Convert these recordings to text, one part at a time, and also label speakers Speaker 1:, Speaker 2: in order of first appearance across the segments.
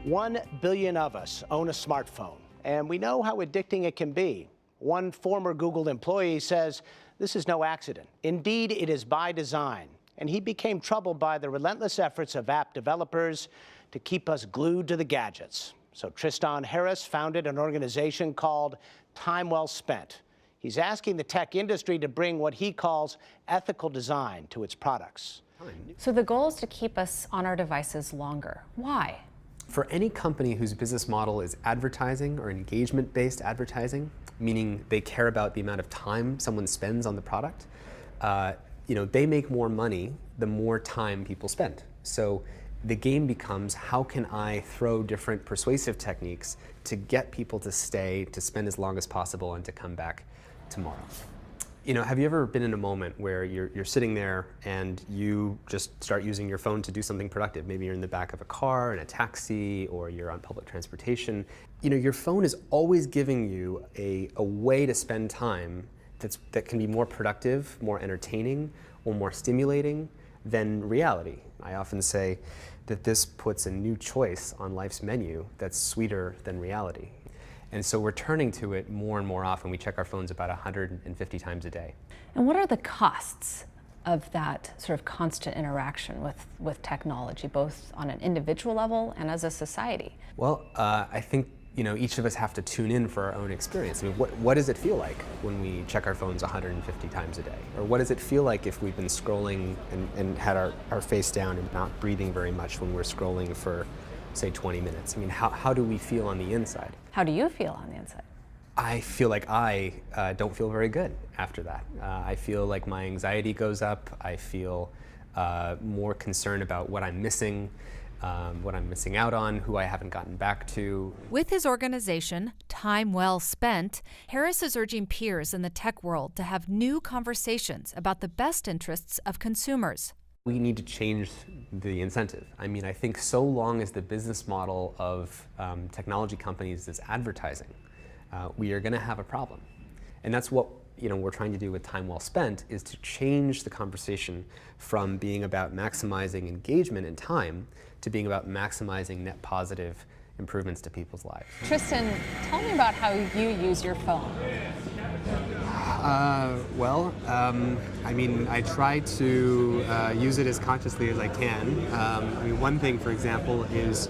Speaker 1: 1 billion of us own a smartphone, and we know how addicting it can be. One former Google employee says this is no accident. Indeed, it is by design. And he became troubled by the relentless efforts of app developers to keep us glued to the gadgets. So Tristan Harris founded an organization called Time Well Spent. He's asking the tech industry to bring what he calls ethical design to its products.
Speaker 2: So the goal is to keep us on our devices longer. Why?
Speaker 3: For any company whose business model is advertising or engagement-based advertising, meaning they care about the amount of time someone spends on the product, they make more money the more time people spend. So the game becomes, how can I throw different persuasive techniques to get people to stay, to spend as long as possible, and to come back tomorrow? Have you ever been in a moment where you're sitting there and you just start using your phone to do something productive? Maybe you're in the back of a car, in a taxi, or you're on public transportation. Your phone is always giving you a way to spend time that can be more productive, more entertaining, or more stimulating than reality. I often say that this puts a new choice on life's menu that's sweeter than reality. And so we're turning to it more and more often. We check our phones about 150 times a day.
Speaker 2: And what are the costs of that sort of constant interaction with technology, both on an individual level and as a society?
Speaker 3: Well, I think each of us have to tune in for our own experience. I mean, what does it feel like when we check our phones 150 times a day? Or what does it feel like if we've been scrolling and had our face down and not breathing very much when we're scrolling for, say, 20 minutes? I mean, how do we feel on the inside?
Speaker 2: How do you feel on the inside?
Speaker 3: I feel like I don't feel very good after that. I feel like my anxiety goes up. I feel more concerned about what I'm missing out on, who I haven't gotten back to.
Speaker 4: With his organization, Time Well Spent, Harris is urging peers in the tech world to have new conversations about the best interests of consumers.
Speaker 3: We need to change the incentive. I mean, I think so long as the business model of technology companies is advertising, we are going to have a problem. And that's what we're trying to do with Time Well Spent, is to change the conversation from being about maximizing engagement and time to being about maximizing net positive improvements to people's lives.
Speaker 2: Tristan, tell me about how you use your phone.
Speaker 3: I mean, I try to use it as consciously as I can. One thing, for example, is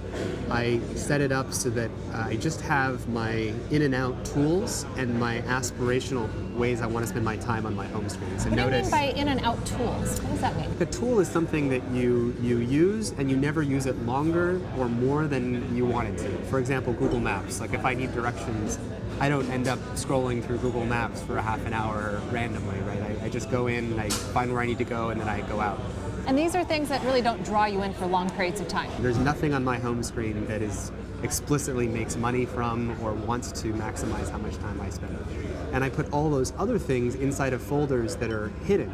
Speaker 3: I set it up so that I just have my in and out tools and my aspirational ways I want to spend my time on my home screen. So
Speaker 2: what do you mean by in and out tools? What does that mean?
Speaker 3: The tool is something that you use and you never use it longer or more than you want it to. For example, Google Maps. Like if I need directions, I don't end up scrolling through Google Maps for a half an hour randomly, right? I just go in and I find where I need to go and then I go out.
Speaker 2: And these are things that really don't draw you in for long periods of time.
Speaker 3: There's nothing on my home screen that explicitly makes money from or wants to maximize how much time I spend. And I put all those other things inside of folders that are hidden.